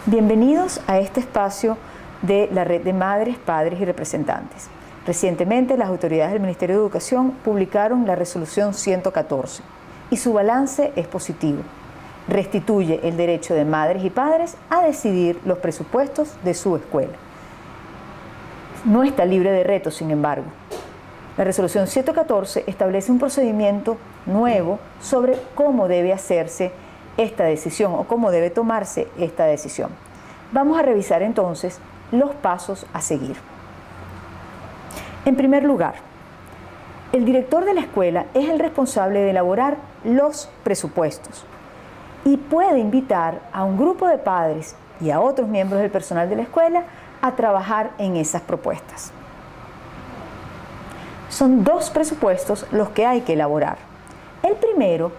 Bienvenidos a este espacio de la Red de Madres, Padres y Representantes. Recientemente las autoridades del Ministerio de Educación publicaron la Resolución 114 y su balance es positivo. Restituye el derecho de madres y padres a decidir los presupuestos de su escuela. No está libre de retos, sin embargo. La Resolución 114 establece un procedimiento nuevo sobre cómo debe hacerse esta decisión o cómo debe tomarse esta decisión. Vamos a revisar entonces los pasos a seguir. En primer lugar, el director de la escuela es el responsable de elaborar los presupuestos y puede invitar a un grupo de padres y a otros miembros del personal de la escuela a trabajar en esas propuestas. Son dos presupuestos los que hay que elaborar. El primero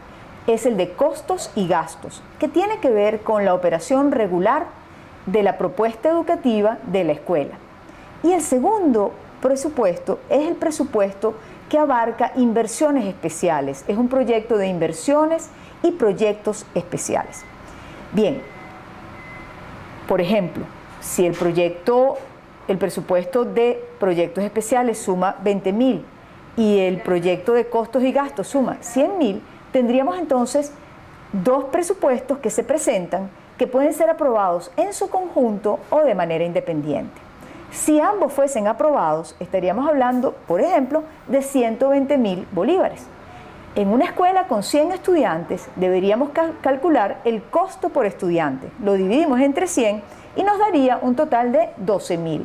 es el de costos y gastos, que tiene que ver con la operación regular de la propuesta educativa de la escuela. Y el segundo presupuesto es el presupuesto que abarca inversiones especiales. Es un proyecto de inversiones y proyectos especiales. Bien, por ejemplo, si el presupuesto de proyectos especiales suma 20.000 y el proyecto de costos y gastos suma 100.000, tendríamos entonces dos presupuestos que se presentan que pueden ser aprobados en su conjunto o de manera independiente. Si ambos fuesen aprobados, estaríamos hablando, por ejemplo, de 120.000 bolívares. En una escuela con 100 estudiantes deberíamos calcular el costo por estudiante. Lo dividimos entre 100 y nos daría un total de 12.000.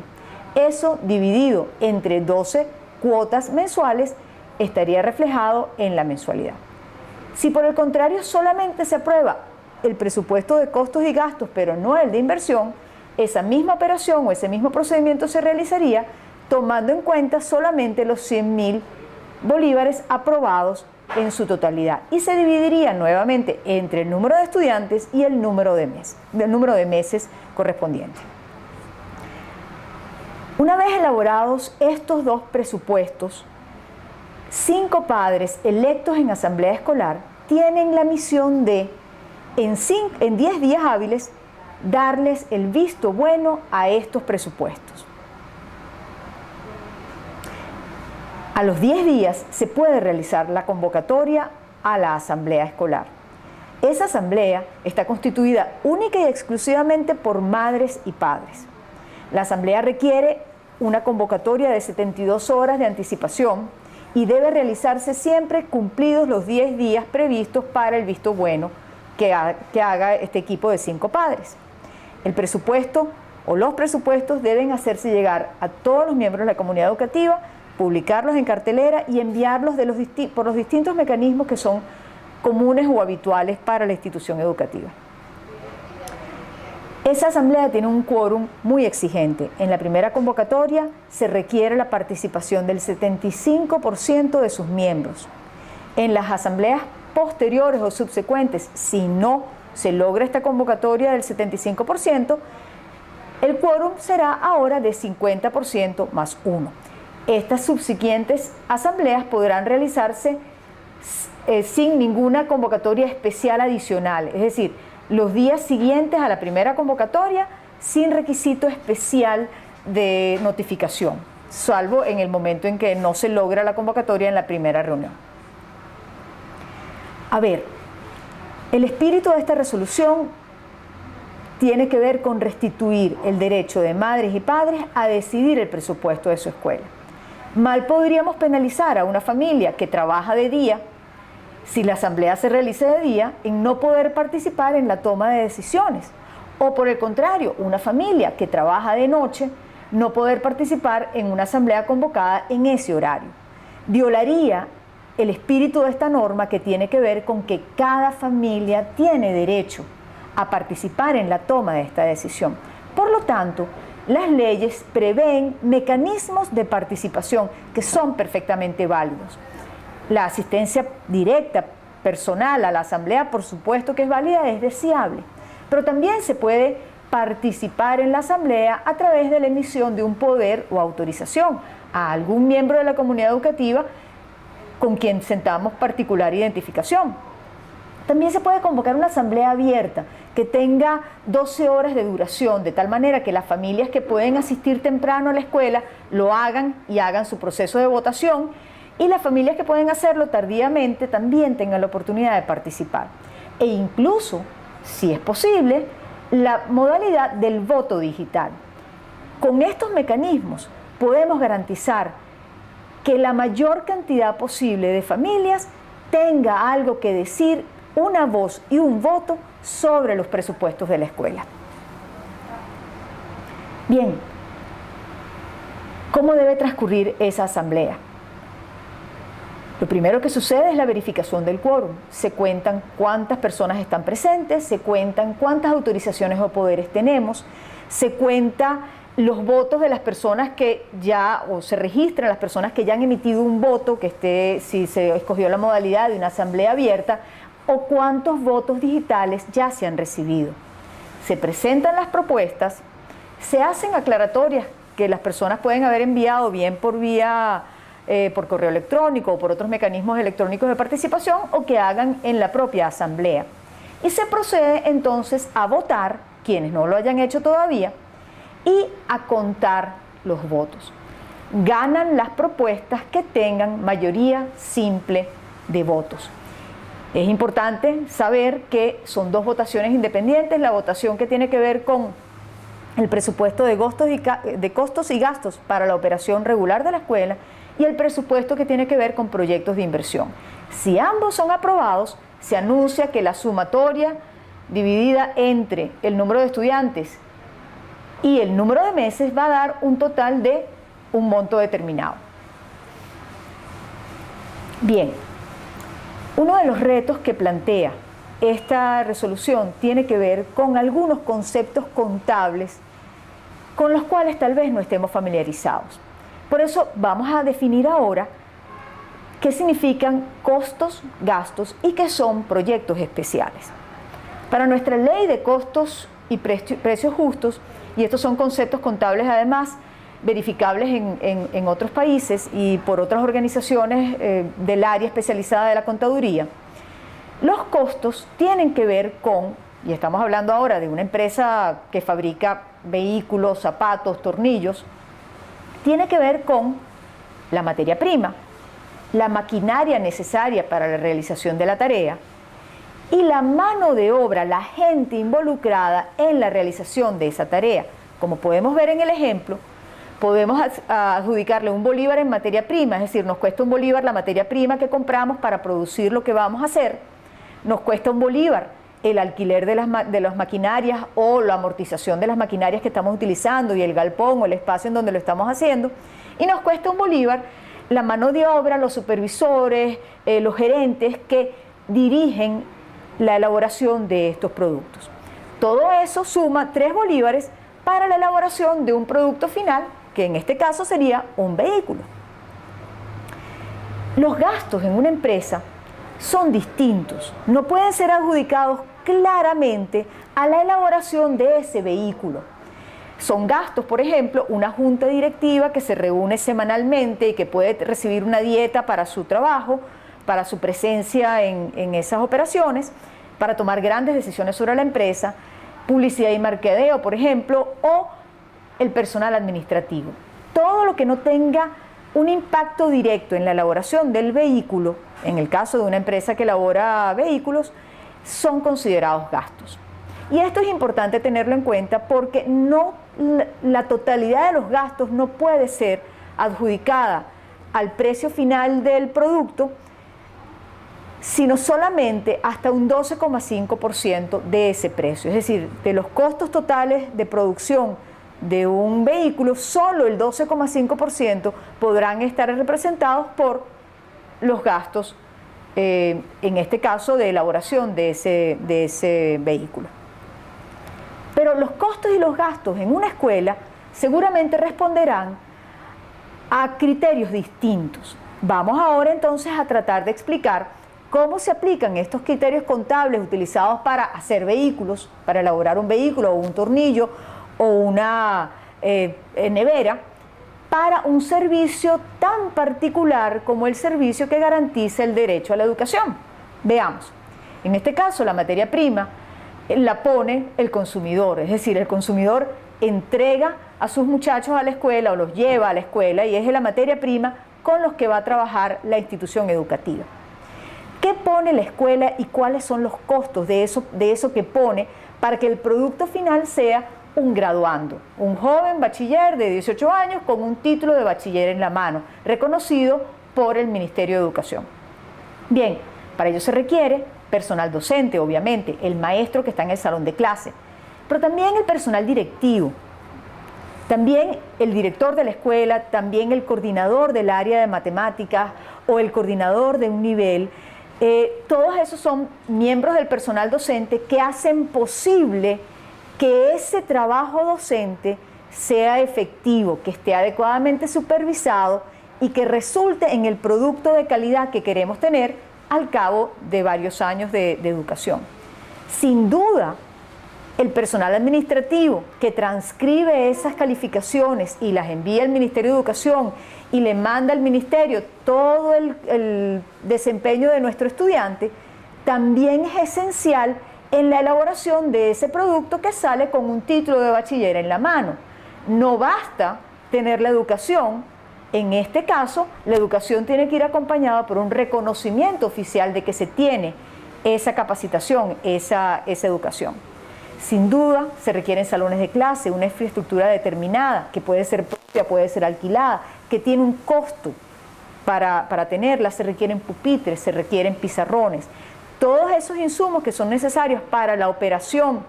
Eso dividido entre 12 cuotas mensuales estaría reflejado en la mensualidad. Si por el contrario solamente se aprueba el presupuesto de costos y gastos, pero no el de inversión, esa misma operación o ese mismo procedimiento se realizaría tomando en cuenta solamente los 100.000 bolívares aprobados en su totalidad y se dividiría nuevamente entre el número de estudiantes y el número de meses correspondiente. Una vez elaborados estos dos presupuestos, 5 padres electos en asamblea escolar tienen la misión de, en 10 días hábiles, darles el visto bueno a estos presupuestos. A los 10 días se puede realizar la convocatoria a la asamblea escolar. Esa asamblea está constituida única y exclusivamente por madres y padres. La asamblea requiere una convocatoria de 72 horas de anticipación y debe realizarse siempre cumplidos los 10 días previstos para el visto bueno que haga este equipo de 5 padres. El presupuesto o los presupuestos deben hacerse llegar a todos los miembros de la comunidad educativa, publicarlos en cartelera y enviarlos por los distintos mecanismos que son comunes o habituales para la institución educativa. Esa asamblea tiene un quórum muy exigente. En la primera convocatoria se requiere la participación del 75% de sus miembros. En las asambleas posteriores o subsecuentes, si no se logra esta convocatoria del 75%, el quórum será ahora de 50% más 1. Estas subsiguientes asambleas podrán realizarse sin ninguna convocatoria especial adicional, es decir, los días siguientes a la primera convocatoria sin requisito especial de notificación, salvo en el momento en que no se logra la convocatoria en la primera reunión. A ver, el espíritu de esta resolución tiene que ver con restituir el derecho de madres y padres a decidir el presupuesto de su escuela. Mal podríamos penalizar a una familia que trabaja de día, si la asamblea se realiza de día, en no poder participar en la toma de decisiones. O por el contrario, una familia que trabaja de noche, no poder participar en una asamblea convocada en ese horario. Violaría el espíritu de esta norma que tiene que ver con que cada familia tiene derecho a participar en la toma de esta decisión. Por lo tanto, las leyes prevén mecanismos de participación que son perfectamente válidos. La asistencia directa, personal a la asamblea, por supuesto que es válida, es deseable, pero también se puede participar en la asamblea a través de la emisión de un poder o autorización a algún miembro de la comunidad educativa con quien sentamos particular identificación. También se puede convocar una asamblea abierta que tenga 12 horas de duración, de tal manera que las familias que pueden asistir temprano a la escuela lo hagan y hagan su proceso de votación, y las familias que pueden hacerlo tardíamente también tengan la oportunidad de participar. E incluso, si es posible, la modalidad del voto digital. Con estos mecanismos podemos garantizar que la mayor cantidad posible de familias tenga algo que decir, una voz y un voto sobre los presupuestos de la escuela. Bien, ¿cómo debe transcurrir esa asamblea? Lo primero que sucede es la verificación del quórum. Se cuentan cuántas personas están presentes, se cuentan cuántas autorizaciones o poderes tenemos, se cuenta los votos de las personas que ya, o se registran las personas que ya han emitido un voto, que esté, si se escogió la modalidad de una asamblea abierta, o cuántos votos digitales ya se han recibido. Se presentan las propuestas, se hacen aclaratorias que las personas pueden haber enviado bien por vía por correo electrónico o por otros mecanismos electrónicos de participación, o que hagan en la propia asamblea. Y se procede entonces a votar, quienes no lo hayan hecho todavía, y a contar los votos. Ganan las propuestas que tengan mayoría simple de votos. Es importante saber que son dos votaciones independientes: la votación que tiene que ver con el presupuesto de costos y gastos para la operación regular de la escuela, y el presupuesto que tiene que ver con proyectos de inversión. Si ambos son aprobados, se anuncia que la sumatoria dividida entre el número de estudiantes y el número de meses va a dar un total de un monto determinado. Bien, uno de los retos que plantea esta resolución tiene que ver con algunos conceptos contables con los cuales tal vez no estemos familiarizados. Por eso vamos a definir ahora qué significan costos, gastos y qué son proyectos especiales. Para nuestra ley de costos y precios justos, y estos son conceptos contables además verificables en otros países y por otras organizaciones del área especializada de la contaduría, los costos tienen que ver con, y estamos hablando ahora de una empresa que fabrica vehículos, zapatos, tornillos, tiene que ver con la materia prima, la maquinaria necesaria para la realización de la tarea y la mano de obra, la gente involucrada en la realización de esa tarea. Como podemos ver en el ejemplo, podemos adjudicarle un bolívar en materia prima, es decir, nos cuesta un bolívar la materia prima que compramos para producir lo que vamos a hacer, nos cuesta un bolívar el alquiler de las maquinarias o la amortización de las maquinarias que estamos utilizando y el galpón o el espacio en donde lo estamos haciendo, y nos cuesta un bolívar la mano de obra, los supervisores, los gerentes que dirigen la elaboración de estos productos. Todo eso suma 3 bolívares para la elaboración de un producto final, que en este caso sería un vehículo. Los gastos en una empresa son distintos, no pueden ser adjudicados claramente a la elaboración de ese vehículo. Son gastos, por ejemplo, una junta directiva que se reúne semanalmente y que puede recibir una dieta para su trabajo, para su presencia en esas operaciones, para tomar grandes decisiones sobre la empresa, publicidad y mercadeo, por ejemplo, o el personal administrativo. Todo lo que no tenga un impacto directo en la elaboración del vehículo, en el caso de una empresa que elabora vehículos, son considerados gastos. Y esto es importante tenerlo en cuenta porque la totalidad de los gastos no puede ser adjudicada al precio final del producto, sino solamente hasta un 12,5% de ese precio. Es decir, de los costos totales de producción de un vehículo, solo el 12,5% podrán estar representados por los gastos, en este caso de elaboración de ese vehículo. Pero los costos y los gastos en una escuela seguramente responderán a criterios distintos. Vamos ahora entonces a tratar de explicar cómo se aplican estos criterios contables utilizados para hacer vehículos, para elaborar un vehículo o un tornillo o una nevera, para un servicio tan particular como el servicio que garantiza el derecho a la educación. Veamos. En este caso, la materia prima la pone el consumidor, es decir, el consumidor entrega a sus muchachos a la escuela o los lleva a la escuela y es la materia prima con los que va a trabajar la institución educativa. ¿Qué pone la escuela y cuáles son los costos de eso que pone para que el producto final sea un graduando, un joven bachiller de 18 años con un título de bachiller en la mano, reconocido por el Ministerio de Educación? Bien, para ello se requiere personal docente, obviamente, el maestro que está en el salón de clase, pero también el personal directivo, también el director de la escuela, también el coordinador del área de matemáticas o el coordinador de un nivel. Todos esos son miembros del personal docente que hacen posible que ese trabajo docente sea efectivo, que esté adecuadamente supervisado y que resulte en el producto de calidad que queremos tener al cabo de varios años de educación. Sin duda, el personal administrativo que transcribe esas calificaciones y las envía al Ministerio de Educación y le manda al Ministerio todo el desempeño de nuestro estudiante, también es esencial en la elaboración de ese producto que sale con un título de bachiller en la mano. No basta tener la educación. En este caso, la educación tiene que ir acompañada por un reconocimiento oficial de que se tiene esa capacitación, esa educación. Sin duda, se requieren salones de clase, una infraestructura determinada, que puede ser propia, puede ser alquilada, que tiene un costo para tenerla. Se requieren pupitres, se requieren pizarrones. Todos esos insumos que son necesarios para la operación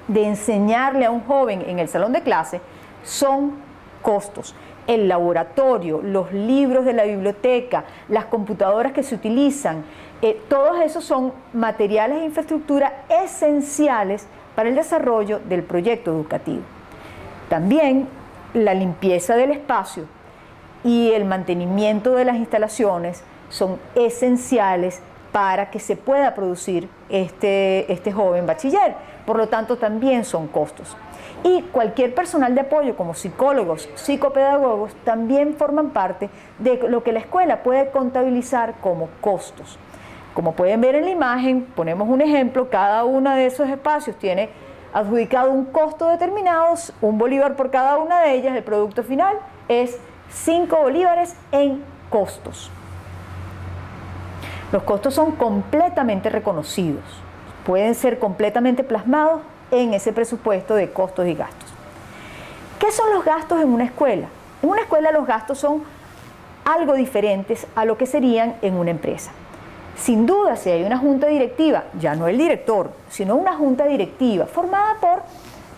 de enseñarle a un joven en el salón de clase son costos. El laboratorio, los libros de la biblioteca, las computadoras que se utilizan, todos esos son materiales e infraestructura esenciales para el desarrollo del proyecto educativo. También la limpieza del espacio y el mantenimiento de las instalaciones son esenciales para que se pueda producir este joven bachiller. Por lo tanto, también son costos. Y cualquier personal de apoyo, como psicólogos, psicopedagogos, también forman parte de lo que la escuela puede contabilizar como costos. Como pueden ver en la imagen, ponemos un ejemplo, cada uno de esos espacios tiene adjudicado un costo determinado, 1 bolívar por cada una de ellas. El producto final es 5 bolívares en costos. Los costos son completamente reconocidos, pueden ser completamente plasmados en ese presupuesto de costos y gastos. ¿Qué son los gastos en una escuela? En una escuela los gastos son algo diferentes a lo que serían en una empresa. Sin duda, si hay una junta directiva, ya no el director, sino una junta directiva formada por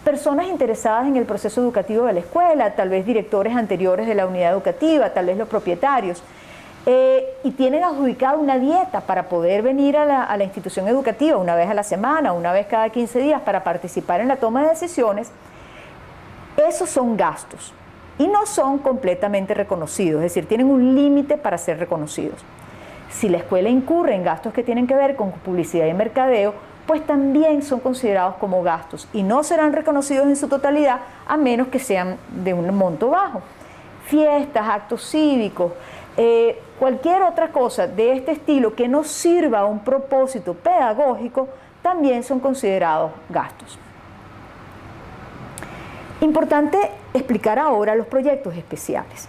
personas interesadas en el proceso educativo de la escuela, tal vez directores anteriores de la unidad educativa, tal vez los propietarios, y tienen adjudicada una dieta para poder venir a la institución educativa una vez a la semana, una vez cada 15 días para participar en la toma de decisiones. Esos son gastos y no son completamente reconocidos, es decir, tienen un límite para ser reconocidos. Si la escuela incurre en gastos que tienen que ver con publicidad y mercadeo, pues también son considerados como gastos y no serán reconocidos en su totalidad a menos que sean de un monto bajo. Fiestas, actos cívicos, cualquier otra cosa de este estilo que no sirva a un propósito pedagógico, también son considerados gastos. Importante explicar ahora los proyectos especiales.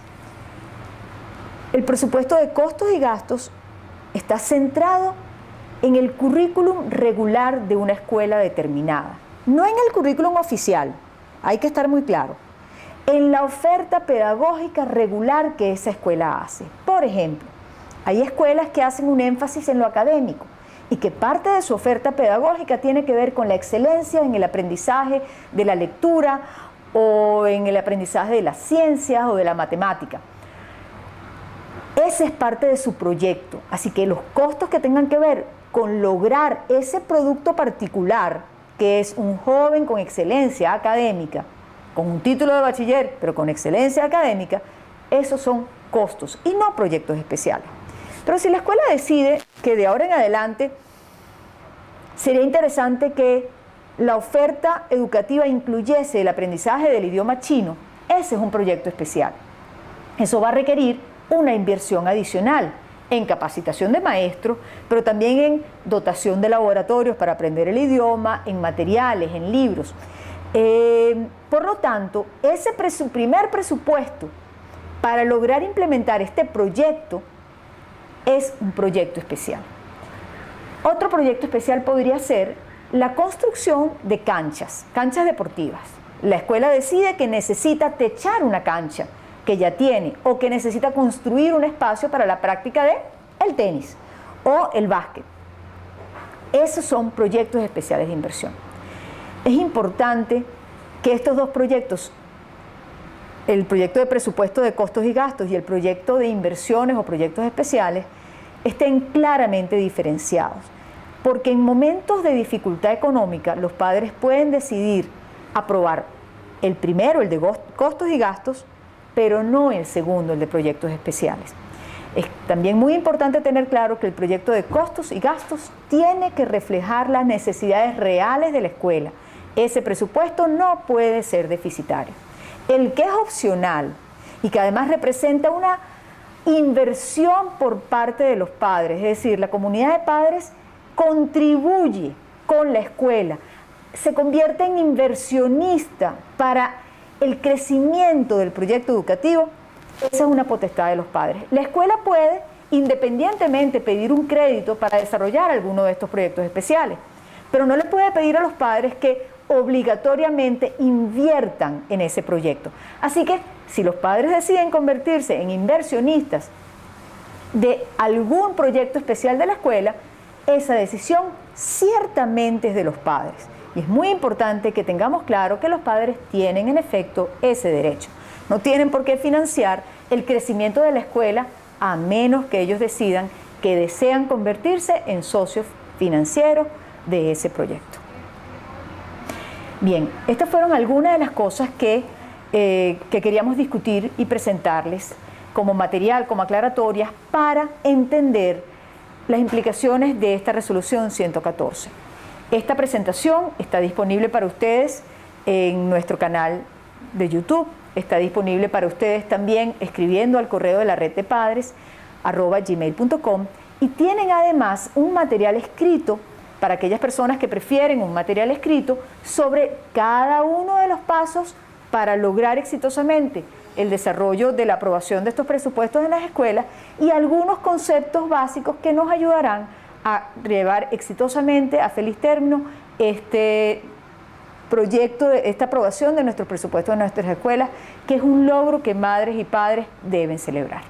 El presupuesto de costos y gastos está centrado en el currículum regular de una escuela determinada, no en el currículum oficial, hay que estar muy claro, en la oferta pedagógica regular que esa escuela hace. Por ejemplo, hay escuelas que hacen un énfasis en lo académico y que parte de su oferta pedagógica tiene que ver con la excelencia en el aprendizaje de la lectura o en el aprendizaje de las ciencias o de la matemática. Ese es parte de su proyecto, así que los costos que tengan que ver con lograr ese producto particular, que es un joven con excelencia académica, con un título de bachiller, pero con excelencia académica, esos son costos y no proyectos especiales. Pero si la escuela decide que de ahora en adelante sería interesante que la oferta educativa incluyese el aprendizaje del idioma chino, ese es un proyecto especial. Eso va a requerir una inversión adicional en capacitación de maestros, pero también en dotación de laboratorios para aprender el idioma, en materiales, en libros. Por lo tanto, ese primer presupuesto para lograr implementar este proyecto es un proyecto especial. Otro proyecto especial podría ser la construcción de canchas deportivas. La escuela decide que necesita techar una cancha que ya tiene o que necesita construir un espacio para la práctica del tenis o el básquet. Esos son proyectos especiales de inversión. Es importante que estos dos proyectos, el proyecto de presupuesto de costos y gastos y el proyecto de inversiones o proyectos especiales, estén claramente diferenciados, porque en momentos de dificultad económica los padres pueden decidir aprobar el primero, el de costos y gastos, pero no el segundo, el de proyectos especiales. Es también muy importante tener claro que el proyecto de costos y gastos tiene que reflejar las necesidades reales de la escuela. Ese presupuesto no puede ser deficitario. El que es opcional y que además representa una inversión por parte de los padres, es decir, la comunidad de padres contribuye con la escuela, se convierte en inversionista para el crecimiento del proyecto educativo. Esa es una potestad de los padres. La escuela puede independientemente pedir un crédito para desarrollar alguno de estos proyectos especiales, pero no le puede pedir a los padres que obligatoriamente inviertan en ese proyecto. Así que si los padres deciden convertirse en inversionistas de algún proyecto especial de la escuela, esa decisión ciertamente es de los padres. Y es muy importante que tengamos claro que los padres tienen en efecto ese derecho. No tienen por qué financiar el crecimiento de la escuela a menos que ellos decidan que desean convertirse en socios financieros de ese proyecto. Bien, estas fueron algunas de las cosas que queríamos discutir y presentarles como material, como aclaratorias, para entender las implicaciones de esta resolución 114. Esta presentación está disponible para ustedes en nuestro canal de YouTube, está disponible para ustedes también escribiendo al correo de la red de padres @gmail.com, y tienen además un material escrito para aquellas personas que prefieren un material escrito sobre cada uno de los pasos para lograr exitosamente el desarrollo de la aprobación de estos presupuestos en las escuelas y algunos conceptos básicos que nos ayudarán a llevar exitosamente a feliz término este proyecto, esta aprobación de nuestros presupuestos en nuestras escuelas, que es un logro que madres y padres deben celebrar.